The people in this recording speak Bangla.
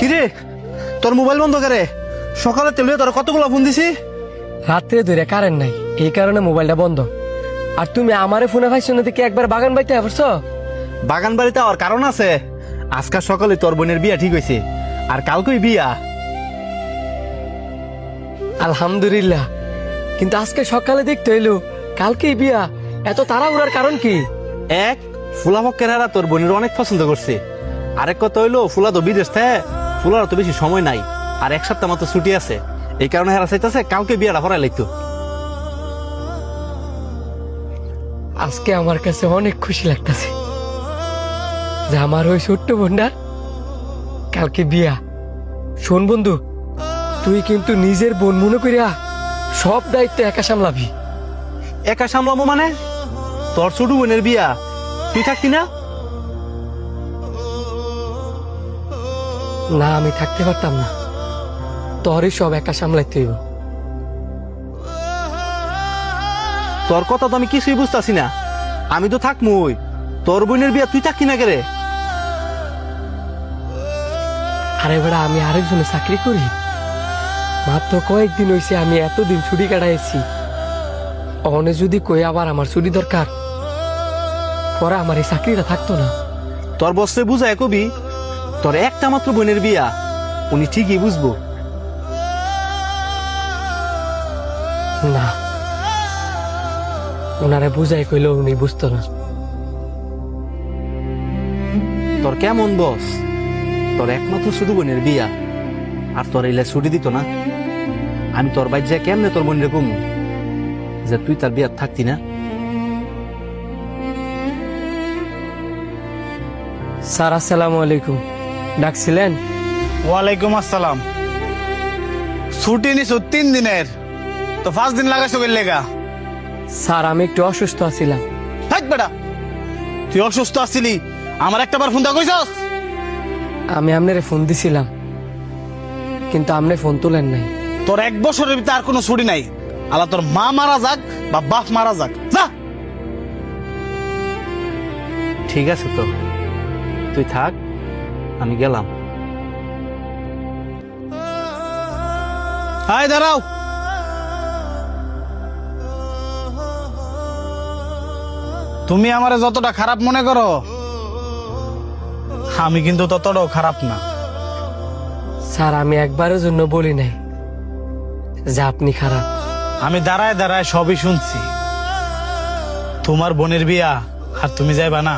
কিরে তোর মোবাইল বন্ধ করে? সকালে তেলে তোর কতগুলো ফোন দিছি। রাত্রে ধরে কারেন্ট নাই, এই কারণে মোবাইলটা বন্ধ। আর তুমি আমারে ফোনে পাইছো না দেখে একবার বাগান বাইতে পারছো? বাগান বাড়িতে আর কারণ আছে। আজকে সকালে তোর বোনের বিয়া ঠিক হয়েছে, আর কালকেই বিয়া। আলহামদুলিল্লাহ, কিন্তু আজকে সকালে দেখতে হইলো কালকেই বিয়া। এত তাড়াহুড়ার কারণ কি? এক, ফুলা পক্ষেরা তোর বোনের অনেক পছন্দ করছে। আরেক কথা হইলো ফুলা তো বিদেশ থেকে, ফুলার তো বেশি সময় নাই, আর এক সপ্তাহ মতো ছুটি আছে। এই কারণে হেরা চাইতেছে কালকে বিয়াটা ভরাই লাগতো। আজকে আমার কাছে অনেক খুশি লাগতেছে যে আমার ওই ছোট্ট বোনটা কালকে বিয়া। শোন বন্ধু, তুই কিন্তু নিজের বোন মনে করিয়া সব দায়িত্ব একা সামলাবি। একা সামলাবো মানে? তোর ছোট বোনের বিয়া, তুই থাকতি না? না, আমি থাকতে পারতাম না, তোরই সব একা সামলাইতে হইব। তোর কথা তো আমি কিছুই বুঝতেছি না। আমি তো থাকমই, তোর বোনের বিয়া তুই থাকতি না কেরে? আরে বেড়া, আমি আরেকজনে চাকরি করি। মাত্র কয়েকদিন হয়েছে আমি এতদিন ছুটি কাটাইছি। অনে যদি কই আবার আমার ছুটি দরকার, পরে আমার এই চাকরিটা থাকতো না। তোর বসে বুঝায় কবি তোর একটা মাত্র বোনের বিয়া, উনি ঠিকই বুঝবো। না, ওনারে বুঝাই কইলো উনি বুঝতো না। তোর কেমন বস? তোর একমাত্র ছোট বোনের বিয়া, আর তোর এলে ছুটি দিত না? আমি তোর বাইর যা কেমনে তোর বোনের কম যে তুই তার বিয়া থাকতি না? স্যার আসসালামু আলাইকুম, ডাকছিলেন? ওয়ালাইকুম আসসালাম। ছুটি নিছো 3 দিনের, তো 5 দিন লাগাইছো গেল লেগা? স্যার আমি একটু অসুস্থ আছিলাম। থাক বেটা, তুই অসুস্থ আছিলি, আমার একটা বার ফোন দা কইছস? আমি আপনারে ফোন দিছিলাম, কিন্তু আপনি ফোন তুলেন নাই। তোর 1 বছরের ভিতরে আর কোনো ছুটি নাই। আলা তোর মা মারা যাক বা বাপ মারা যাক, যা। ঠিক আছে, তো তুই থাক, আমি গেলাম। হাই দাঁড়াও। তুমি আমারে যতটা খারাপ মনে করো, আমি কিন্তু ততটাও খারাপ না। স্যার আমি একবারের জন্য বলি নাই যে আপনি খারাপ। আমি দাঁড়ায় দাঁড়ায় সবই শুনছি। তোমার বোনের বিয়া আর তুমি যাইবা না?